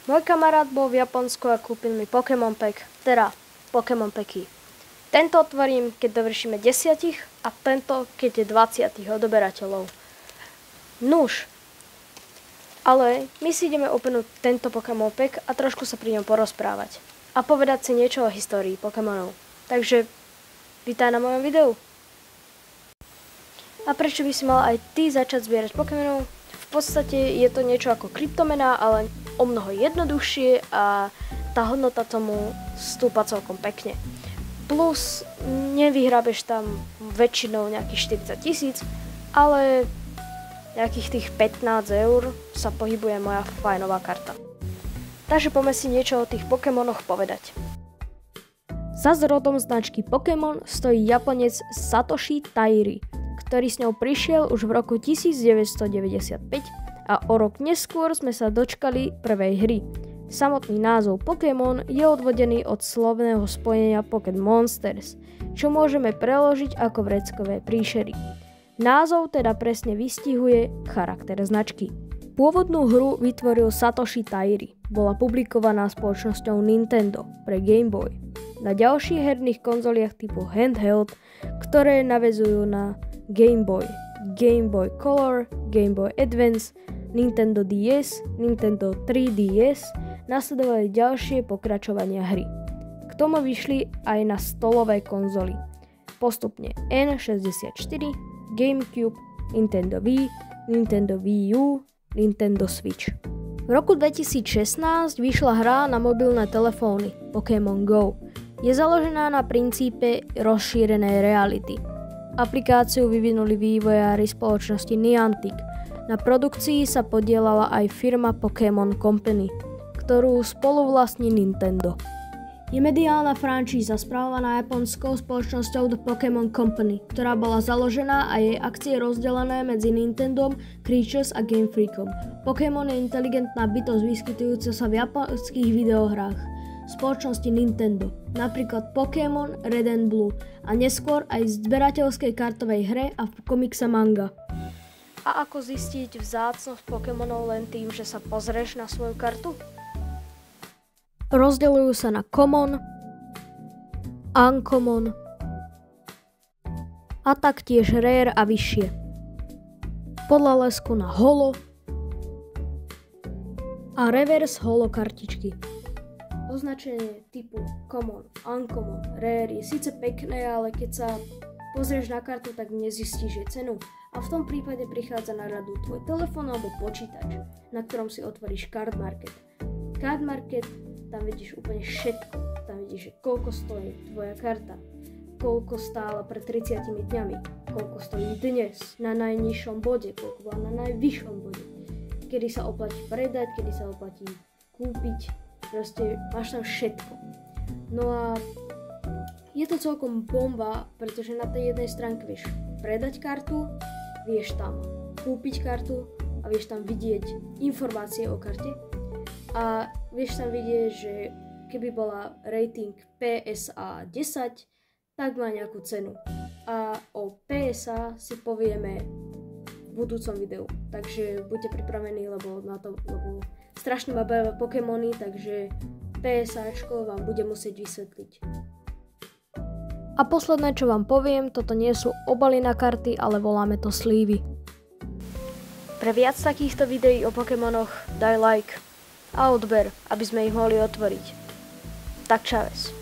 Môj kamarát bol v Japonsku a kúpil mi Pokémon Pack, teda Pokémon Packy. Tento otvorím, keď dovršíme 10 a tento, keď je 20 odoberateľov. Nuž. Ale my si ideme openúť tento Pokémon Pack a trošku sa pri ňom porozprávať. A povedať si niečo o histórii Pokémonov. Takže, vítaj na mojom videu. A prečo by si mal aj ty začať zbierať Pokémonov? V podstate je to niečo ako kryptomena, ale o mnoho jednoduchšie a tá hodnota tomu stúpa celkom pekne. Plus nevyhrábeš tam väčšinou nejakých 40 000, ale nejakých tých 15 eur sa pohybuje moja fajnová karta. Takže poďme si niečo o tých Pokémonoch povedať. Za zrodom značky Pokémon stojí Japonec Satoshi Tajiri, ktorý s ňou prišiel už v roku 1995 a o rok neskôr sme sa dočkali prvej hry. Samotný názov Pokémon je odvodený od slovného spojenia Pocket Monsters, čo môžeme preložiť ako vreckové príšery. Názov teda presne vystihuje charakter značky. Pôvodnú hru vytvoril Satoshi Tajiri. Bola publikovaná spoločnosťou Nintendo pre Game Boy. Na ďalších herných konzoliach typu handheld, ktoré naväzujú na Game Boy, Game Boy Color, Game Boy Advance, Nintendo DS, Nintendo 3DS, nasledovali ďalšie pokračovania hry. K tomu vyšli aj na stolové konzoly. Postupne N64, GameCube, Nintendo Wii, Nintendo Wii U, Nintendo Switch. V roku 2016 vyšla hra na mobilné telefóny Pokémon Go. Je založená na princípe rozšírenej reality. Aplikáciu vyvinuli vývojári spoločnosti Niantic. Na produkcii sa podielala aj firma Pokémon Company, ktorú spoluvlastní Nintendo. Je mediálna franšíza spravovaná japonskou spoločnosťou The Pokémon Company, ktorá bola založená a jej akcie rozdelené medzi Nintendom, Creatures a Game Freakom. Pokémon je inteligentná bytosť vyskytujúca sa v japonských videohrách spoločnosti Nintendo, napríklad Pokémon Red and Blue a neskôr aj v zberateľskej kartovej hre a v komikse manga. A ako zistiť vzácnosť Pokémonov len tým, že sa pozrieš na svoju kartu? Rozdeľujú sa na Common, Uncommon a taktiež Rare a vyššie. Podľa lesku na Holo a Reverse Holo kartičky. Označenie typu Common, Uncommon, Rare je síce pekné, ale keď sa pozrieš na kartu, tak nezistíš jej cenu. A v tom prípade prichádza na radu tvoj telefón alebo počítač, na ktorom si otvoríš Card Market. Card Market, tam vidíš úplne všetko. Tam vidíš, že koľko stojí tvoja karta, koľko stála pred 30 dňami, koľko stojí dnes na najnižšom bode, koľko bola na najvyššom bode, kedy sa oplatí predať, kedy sa oplatí kúpiť. Proste máš tam všetko. No a je to celkom bomba, pretože na tej jednej stránke vieš predať kartu, vieš tam kúpiť kartu a vieš tam vidieť informácie o karte a vieš tam vidieť, že keby bola rating PSA 10, tak má nejakú cenu. A o PSA si povieme v budúcom videu. Takže buďte pripravení, lebo strašne ma bavia Pokémony, takže PSAčko vám bude musieť vysvetliť. A posledné, čo vám poviem, toto nie sú obaly na karty, ale voláme to slívy. Pre viac takýchto videí o Pokémonoch daj like a odber, aby sme ich mohli otvoriť. Tak čaves.